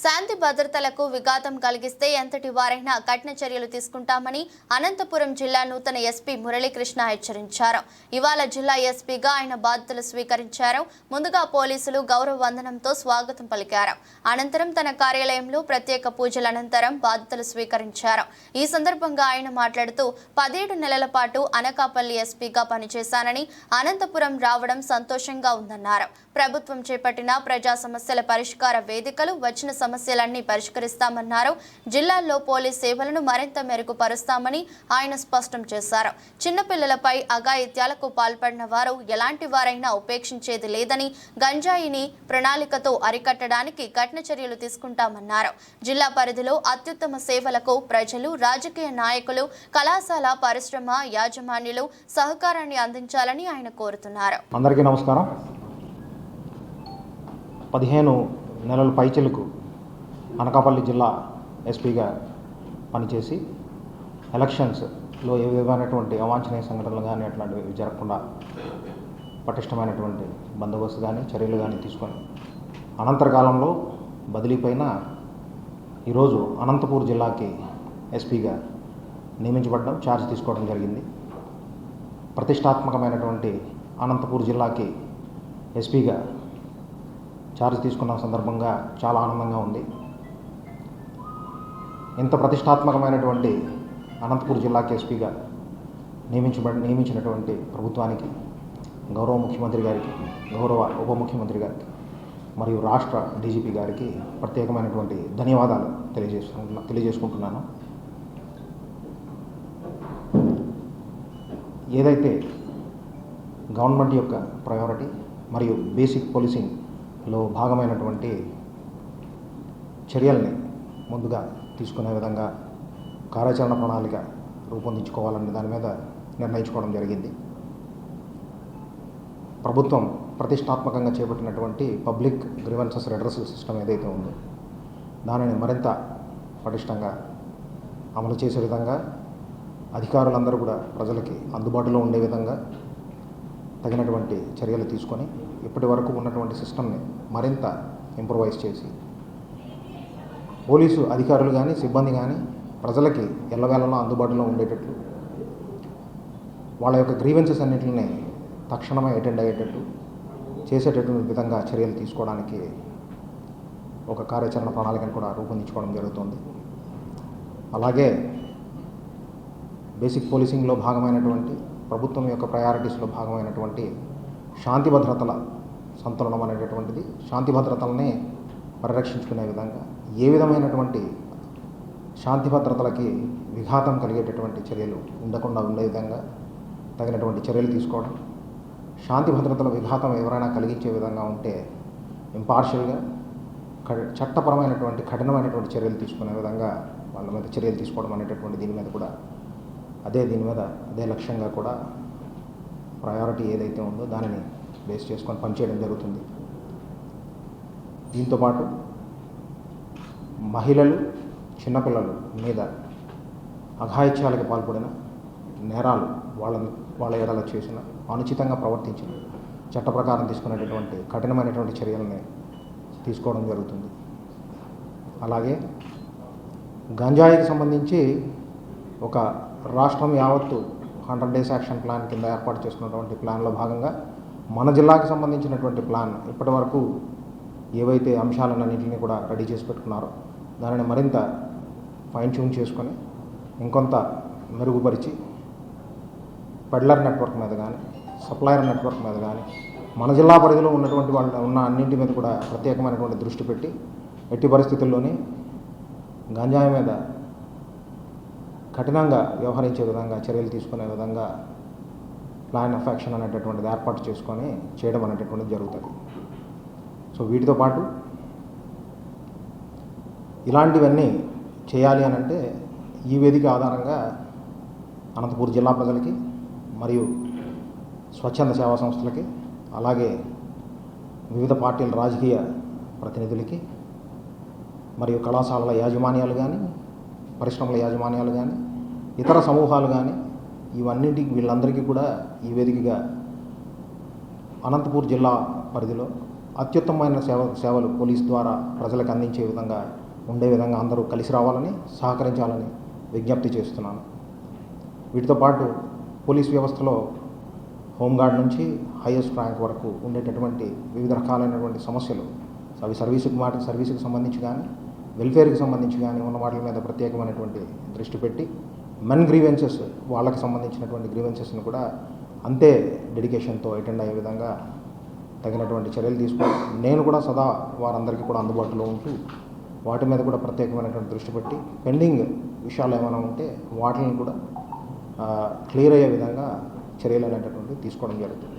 శాంతి భద్రతలకు విఘాతం కలిగిస్తే ఎంతటి వారైనా కఠిన చర్యలు తీసుకుంటామని అనంతపురం జిల్లా నూతన ఎస్పీ మురళీకృష్ణ హెచ్చరించారు. ఇవాళ జిల్లా ఎస్పీగా ఆయన బాధ్యతలు స్వీకరించారు. ముందుగా పోలీసులు గౌరవ వందనంతో స్వాగతం పలికారు. అనంతరం తన కార్యాలయంలో ప్రత్యేక పూజల అనంతరం బాధ్యతలు స్వీకరించారు. ఈ సందర్భంగా ఆయన మాట్లాడుతూ 17 నెలల పాటు అనకాపల్లి ఎస్పీగా పనిచేశానని, అనంతపురం రావడం సంతోషంగా ఉందన్నారు. ప్రభుత్వం చేపట్టిన ప్రజా సమస్యల పరిష్కార వేదికలు వచ్చిన సమస్యలన్నీ పరిష్కరిస్తామన్నారు. జిల్లాల్లో పోలీస్ సేవలను మరింత మెరుగుపరుస్తామని ఆయన స్పష్టం చేశారు. చిన్నపిల్లలపై అఘాయిత్యాలకు పాల్పడిన వారు ఎలాంటి వారైనా ఉపేక్షించేది లేదని, గంజాయిని ప్రణాళికతో అరికట్టడానికి కఠిన చర్యలు తీసుకుంటామన్నారు. జిల్లా పరిధిలో అత్యుత్తమ సేవలకు ప్రజలు, రాజకీయ నాయకులు, కళాశాల, పరిశ్రమ యాజమాన్యులు సహకారాన్ని అందించాలని ఆయన కోరుతున్నారు. అందరికీ నమస్కారం. 15 నెలల పైచిలకు అనకాపల్లి జిల్లా ఎస్పీగా పనిచేసి ఎలక్షన్స్లో ఏ విధమైనటువంటి అవాంఛనీయ సంఘటనలు కానీ అట్లాంటివి జరగకుండా పటిష్టమైనటువంటి బందోబస్తు కానీ చర్యలు కానీ తీసుకొని అనంతరకాలంలో బదిలీ పైన ఈరోజు అనంతపూర్ జిల్లాకి ఎస్పీగా నియమించబడడం, ఛార్జ్ తీసుకోవడం జరిగింది. ప్రతిష్టాత్మకమైనటువంటి అనంతపూర్ జిల్లాకి ఎస్పీగా ఛార్జ్ తీసుకున్న సందర్భంగా చాలా ఆనందంగా ఉంది. ఇంత ప్రతిష్టాత్మకమైనటువంటి అనంతపూర్ జిల్లాకి ఎస్పీగా నియమించినటువంటి ప్రభుత్వానికి, గౌరవ ముఖ్యమంత్రి గారికి, గౌరవ ఉప ముఖ్యమంత్రి గారికి మరియు రాష్ట్ర డీజీపీ గారికి ప్రత్యేకమైనటువంటి ధన్యవాదాలు తెలియజేసుకుంటున్నాను. ఏదైతే గవర్నమెంట్ యొక్క ప్రయారిటీ మరియు బేసిక్ పోలీసింగ్లో భాగమైనటువంటి చర్యల్ని ముందుగా తీసుకునే విధంగా కార్యాచరణ ప్రణాళిక రూపొందించుకోవాలనే దాని మీద నిర్ణయించుకోవడం జరిగింది. ప్రభుత్వం ప్రతిష్టాత్మకంగా చేపట్టినటువంటి పబ్లిక్ గ్రీవెన్సెస్ రెడ్రెసల్ సిస్టమ్ ఏదైతే ఉందో దానిని మరింత పటిష్టంగా అమలు చేసే విధంగా అధికారులందరూ కూడా ప్రజలకి అందుబాటులో ఉండే విధంగా తగినటువంటి చర్యలు తీసుకొని ఇప్పటి వరకు ఉన్నటువంటి సిస్టమ్ని మరింత ఇంప్రూవైజ్ చేసి పోలీసు అధికారులు కానీ సిబ్బంది కానీ ప్రజలకి ఎల్లవేళలా అందుబాటులో ఉండేటట్లు, వాళ్ళ యొక్క గ్రీవెన్సెస్ అన్నింటిని తక్షణమే అటెండ్ అయ్యేటట్టు చేసేటటువంటి విధంగా చర్యలు తీసుకోవడానికి ఒక కార్యాచరణ ప్రణాళికను కూడా రూపొందించుకోవడం జరుగుతుంది. అలాగే బేసిక్ పోలీసింగ్లో భాగమైనటువంటి ప్రభుత్వం యొక్క ప్రయారిటీస్లో భాగమైనటువంటి శాంతి భద్రతల సంతులనం అనేటటువంటిది, శాంతి భద్రతల్ని పరిరక్షించుకునే విధంగా ఏ విధమైనటువంటి శాంతి భద్రతలకి విఘాతం కలిగేటటువంటి చర్యలు ఉండకుండా ఉండే విధంగా తగినటువంటి చర్యలు తీసుకోవడం, శాంతి భద్రతల విఘాతం ఎవరైనా కలిగించే విధంగా ఉంటే ఇంపార్షియల్గా చట్టపరమైనటువంటి కఠినమైనటువంటి చర్యలు తీసుకునే విధంగా వాళ్ళ మీద చర్యలు తీసుకోవడం అనేటటువంటి దీని మీద కూడా అదే లక్ష్యంగా కూడా ప్రయారిటీ ఏదైతే ఉందో దానిని బేస్ చేసుకొని పనిచేయడం జరుగుతుంది. దీంతోపాటు మహిళలు, చిన్నపిల్లలు మీద అఘాయిత్యాలకు పాల్పడిన నేరాలు, వాళ్ళ ఎడల చేసిన, అనుచితంగా ప్రవర్తించిన చట్ట ప్రకారం తీసుకునేటటువంటి కఠినమైనటువంటి చర్యలని తీసుకోవడం జరుగుతుంది. అలాగే గంజాయికి సంబంధించి ఒక రాష్ట్రం యావత్తు 100 డేస్ యాక్షన్ ప్లాన్ కింద ఏర్పాటు చేసుకున్నటువంటి ప్లాన్లో భాగంగా మన జిల్లాకి సంబంధించినటువంటి ప్లాన్ ఇప్పటి వరకు ఏవైతే అంశాలన్నింటినీ కూడా రెడీ చేసి పెట్టుకున్నారో దానిని మరింత ఫైన్ ట్యూన్ చేసుకొని ఇంకొంత మెరుగుపరిచి పెడ్లర్ నెట్వర్క్ మీద కానీ, సప్లయర్ నెట్వర్క్ మీద కానీ, మన జిల్లా పరిధిలో ఉన్నటువంటి ఉన్న అన్నింటి మీద కూడా ప్రత్యేకమైనటువంటి దృష్టి పెట్టి ఎట్టి పరిస్థితుల్లోని గంజాయి మీద కఠినంగా వ్యవహరించే విధంగా చర్యలు తీసుకునే విధంగా ప్లాన్ ఆఫ్ యాక్షన్ అనేటటువంటిది ఏర్పాటు చేసుకొని చేయడం అనేటటువంటిది జరుగుతుంది. సో వీటితో పాటు ఇలాంటివన్నీ చేయాలి అని అంటే ఈ వేదిక ఆధారంగా అనంతపూర్ జిల్లా ప్రజలకి మరియు స్వచ్ఛంద సేవా సంస్థలకి, అలాగే వివిధ పార్టీల రాజకీయ ప్రతినిధులకి మరియు కళాశాలల యాజమాన్యాలు కానీ, పరిశ్రమల యాజమాన్యాలు కానీ, ఇతర సమూహాలు కానీ వీళ్ళందరికీ కూడా ఈ వేదికగా అనంతపూర్ జిల్లా పరిధిలో అత్యుత్తమమైన సేవలు పోలీస్ ద్వారా ప్రజలకు అందించే విధంగా ఉండే విధంగా అందరూ కలిసి రావాలని, సహకరించాలని విజ్ఞప్తి చేస్తున్నాను. వీటితో పాటు పోలీస్ వ్యవస్థలో హోంగార్డ్ నుంచి హైయెస్ట్ ర్యాంక్ వరకు ఉండేటటువంటి వివిధ రకాలైనటువంటి సమస్యలు, అవి సర్వీసుకు సంబంధించి కానీ, వెల్ఫేర్కి సంబంధించి కానీ ఉన్న వాటి మీద ప్రత్యేకమైనటువంటి దృష్టి పెట్టి మెన్ గ్రీవెన్సెస్, వాళ్ళకి సంబంధించినటువంటి గ్రీవెన్సెస్ని కూడా అంతే డెడికేషన్తో అటెండ్ అయ్యే విధంగా తగినటువంటి చర్యలు తీసుకోవాలి. నేను కూడా సదా వారందరికీ కూడా అందుబాటులో ఉంటూ వాటి మీద కూడా ప్రత్యేకమైనటువంటి దృష్టి పెట్టి పెండింగ్ విషయాలు ఏమైనా ఉంటే వాటిని కూడా క్లియర్ అయ్యే విధంగా చర్యలు అనేటటువంటివి తీసుకోవడం జరుగుతుంది.